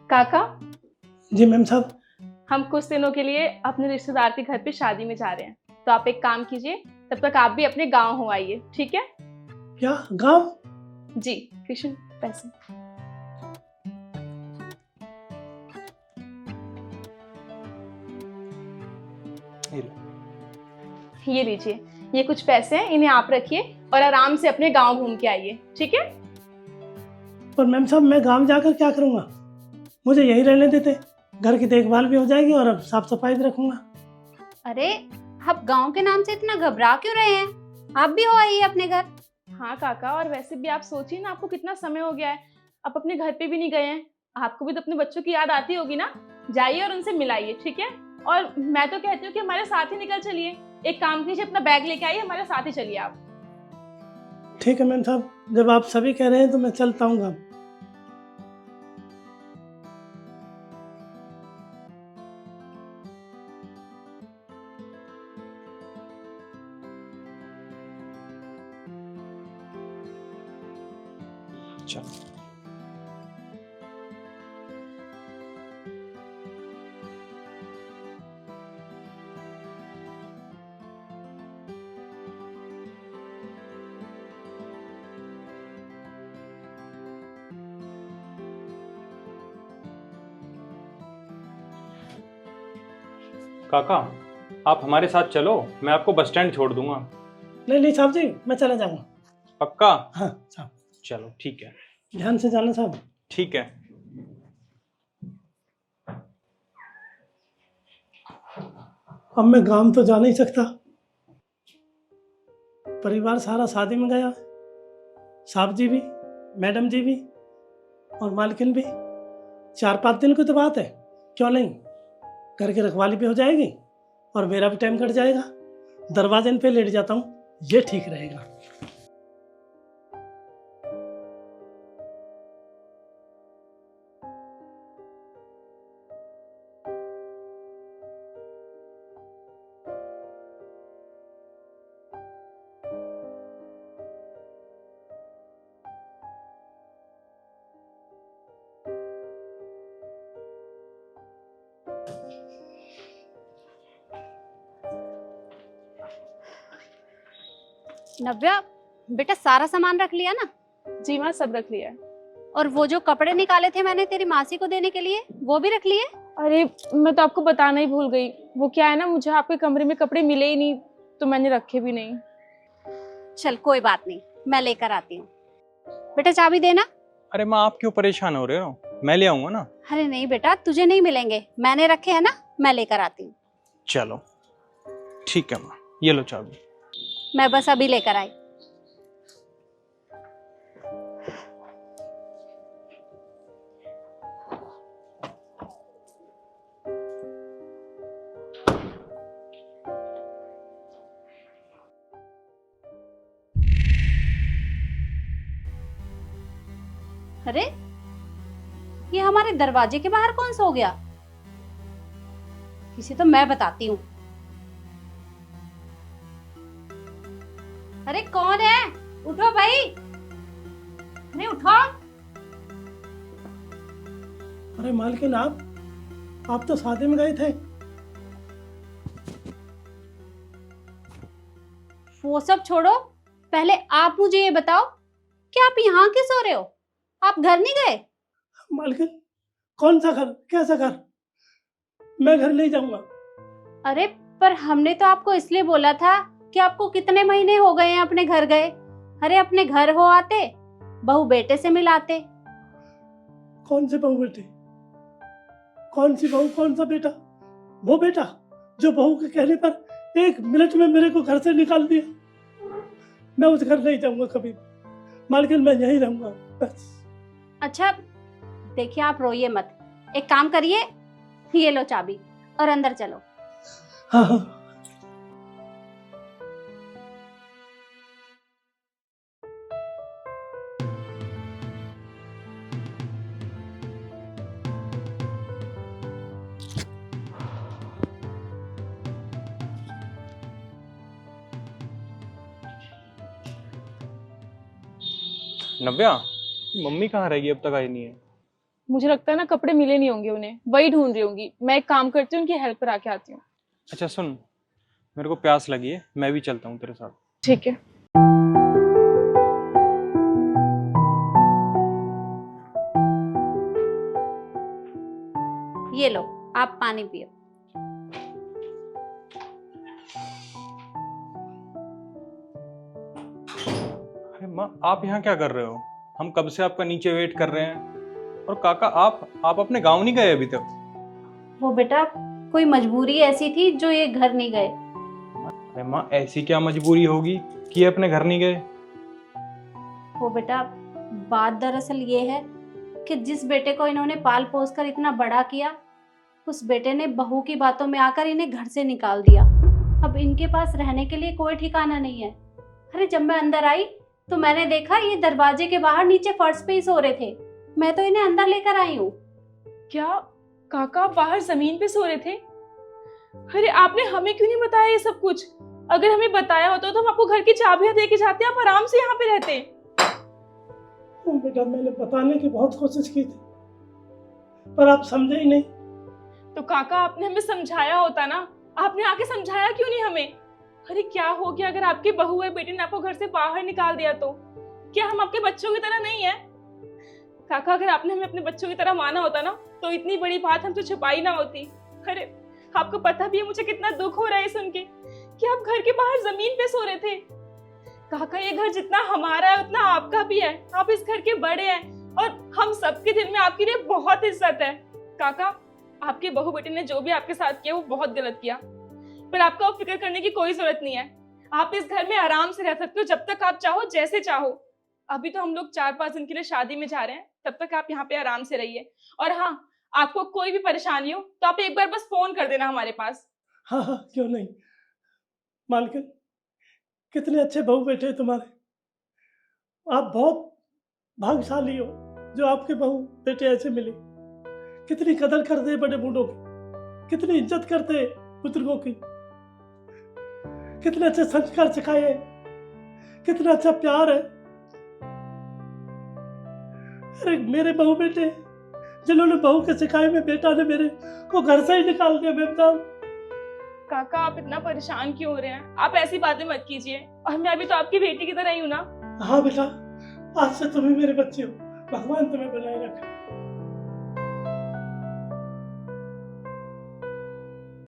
काका, जी मैम साहब। हम कुछ दिनों के लिए अपने रिश्तेदार के घर पे शादी में जा रहे हैं, तो आप एक काम कीजिए, तब तक आप भी अपने गांव हो आइए, ठीक है? क्या गांव? जी कृष्ण, पैसे ये लीजिए। ये कुछ पैसे हैं, इन्हें आप रखिए और आराम से अपने गांव घूम के आइए, ठीक है? पर मैम साहब मैं गांव जाकर क्या करूंगा? मुझे यहीं रहने देते, घर की देखभाल भी हो जाएगी और अब साफ सफाई भी रखूंगा। अरे, आप गांव के नाम से इतना घबरा क्यों रहे हैं? आप भी हो आइए अपने घर। हाँ काका, और वैसे भी आप सोचिए ना, आपको कितना समय हो गया है, आप अपने घर पे भी नहीं गए हैं। आपको भी तो अपने बच्चों की याद आती होगी ना। जाइए और उनसे मिलाइए, ठीक है? और मैं तो कहती हूँ कि हमारे साथ ही निकल चलिए। एक काम कीजिए, अपना बैग लेके आइए, हमारे साथ ही चलिए आप। ठीक है मैम साहब, जब आप सभी कह रहे हैं तो मैं चलता हूँ गाँव। चल। काका, आप हमारे साथ चलो, मैं आपको बस स्टैंड छोड़ दूंगा। नहीं नहीं साहब जी, मैं चला जाऊंगा। पक्का? हाँ साहब। चलो ठीक है। ध्यान से जाना साहब। ठीक है। अब मैं गांव तो जा नहीं सकता, परिवार सारा शादी में गया, साहब जी भी, मैडम जी भी और मालकिन भी। 4-5 दिन की तो बात है, क्यों नहीं? घर की रखवाली भी हो जाएगी और मेरा भी टाइम कट जाएगा। दरवाजे पे लेट जाता हूँ, ये ठीक रहेगा। नव्या, बेटा सारा सामान रख लिया ना? जी माँ, सब रख लिया है। और वो जो कपड़े निकाले थे मैंने तेरी मासी को देने के लिए, वो भी रख लिए? अरे, मैं तो आपको बताना ही भूल गई। वो क्या है ना, मुझे आपके कमरे में कपड़े मिले ही नहीं, तो मैंने रखे भी नहीं। चल कोई बात नहीं, मैं लेकर आती हूँ। बेटा चाबी देना। अरे माँ, आप क्यों परेशान हो रहे हो? मैं ले आऊंगा ना। अरे नहीं बेटा, तुझे नहीं मिलेंगे, मैंने रखे हैं ना, मैं लेकर आती हूँ। चलो ठीक है माँ, ये लो चाबी। मैं बस अभी लेकर आई। अरे, ये हमारे दरवाजे के बाहर कौन सो गया? किसी तो मैं बताती हूँ। अरे कौन है? उठो भाई, अरे उठो। अरे मालकिन, आप तो शादी में गए थे। वो सब छोड़ो, पहले आप मुझे ये बताओ कि आप यहाँ क्यों सो रहे हो? आप घर नहीं गए? मालकिन, कौन सा घर, कैसा घर? मैं घर नहीं जाऊंगा। अरे पर हमने तो आपको इसलिए बोला था कि आपको कितने महीने हो गए हैं अपने घर गए। अरे अपने घर हो आते, बहू बेटे से मिलाते। कौन से बहू बेटे? कौन सी बहू, कौन सा बेटा? वो बेटा जो बहू के कहने पर 1 मिनट में मेरे को घर से निकाल दिया। मैं उस घर नहीं जाऊंगा कभी। मालकिन, मैं यहीं रहूंगा बस। अच्छा देखिए, आप रोइए मत, एक काम करिए, ये लो चाबी और अंदर चलो। हाँ हाँ। नव्या, मम्मी कहाँ रहेगी? अब तक आई नहीं है। मुझे लगता है ना कपड़े मिले नहीं होंगे उन्हें, वही ढूंढ रही होंगी। मैं एक काम करती हूँ, उनकी हेल्प पर आके आती हूँ। अच्छा सुन, मेरे को प्यास लगी है, मैं भी चलता हूँ तेरे साथ। ठीक है। ये लो, आप पानी पियो। अरे माँ, आप यहाँ क्या कर रहे हो? हम कब से आपका नीचे वेट कर रहे हैं। और काका, आप अपने गांव नहीं गए अभी तक? वो बेटा, कोई मजबूरी ऐसी थी जो ये घर नहीं गए। अरे माँ, ऐसी क्या मजबूरी होगी कि ये अपने घर नहीं गए? वो बेटा, बात दरअसल ये है कि जिस बेटे को इन्होंने पाल पोस कर इतना बड़ा किया, उस बेटे ने बहू की बातों में आकर इन्हें घर से निकाल दिया। अब इनके पास रहने के लिए कोई ठिकाना नहीं है। अरे जब मैं अंदर आई तो मैंने देखा ये दरवाजे के बाहर नीचे फर्श पे ही सो रहे थे। मैं तो इन्हें अंदर लेकर आई हूँ। क्या काका बाहर जमीन पे सो रहे थे? अरे आपने हमें क्यों नहीं बताया ये सब कुछ? अगर हमें बताया होता तो हम आपको घर की चाबियां दे के जाते, आप आराम से यहाँ पे रहते। बेटा, मैंने बताने की बहुत कोशिश की थी, पर आप समझे ही नहीं। तो काका आपने हमें समझाया होता ना, आपने आके समझाया क्यों नहीं हमें? अरे क्या हो गया अगर आपकी बहू है बेटी ने आपको घर से बाहर निकाल दिया तो? क्या हम आपके बच्चों की तरह नहीं है? काका अगर आपने हमें अपने बच्चों की तरह माना होता ना, तो इतनी बड़ी बात हमसे छुपाई ना होती। अरे आपको पता भी है मुझे कितना दुख हो रहा है सुन के कि आप घर के बाहर जमीन पे सो रहे थे। काका ये घर जितना हमारा है उतना आपका भी है, आप इस घर के बड़े हैं और हम सबके दिल में आपके लिए बहुत इज्जत है। काका आपकी बहू बेटी ने जो भी आपके साथ किया वो बहुत गलत किया, पर आपको अब फिक्र करने की कोई जरूरत नहीं है। आप इस घर में आराम से रह सकते हो जब तक आप चाहो, जैसे चाहो। अभी तो हम लोग 4-5 दिन के लिए शादी में जा रहे हैं, तब तक आप यहाँ पे आराम से रहिए। और हाँ, आपको कोई भी परेशानी हो तो आप एक बार बस फोन कर देना हमारे पास। हाँ हाँ, क्यों नहीं। मालकिन, कितने अच्छे बहू बेटे हैं तुम्हारे। आप बहुत भाग्यशाली हो जो आपके बहू बेटे ऐसे मिले। कितनी कदर करते हैं बड़े बूढ़ों की, कितनी इज्जत करते हैं बुजुर्गों की, कितने अच्छे संस्कार सिखाए हैं, कितना अच्छा प्यार है। अरे मेरे बहू बेटे जिन्होंने बहू के सिखाए में बेटा ने मेरे को घर से ही निकाल दिया। बेटा काका आप इतना परेशान क्यों हो रहे हैं? आप ऐसी बातें मत कीजिए, और मैं अभी तो आपकी बेटी की तरह ही हूँ ना। हाँ बेटा, आज से तुम ही मेरे बच्चे हो। भगवान तुम्हें बनाए रखे।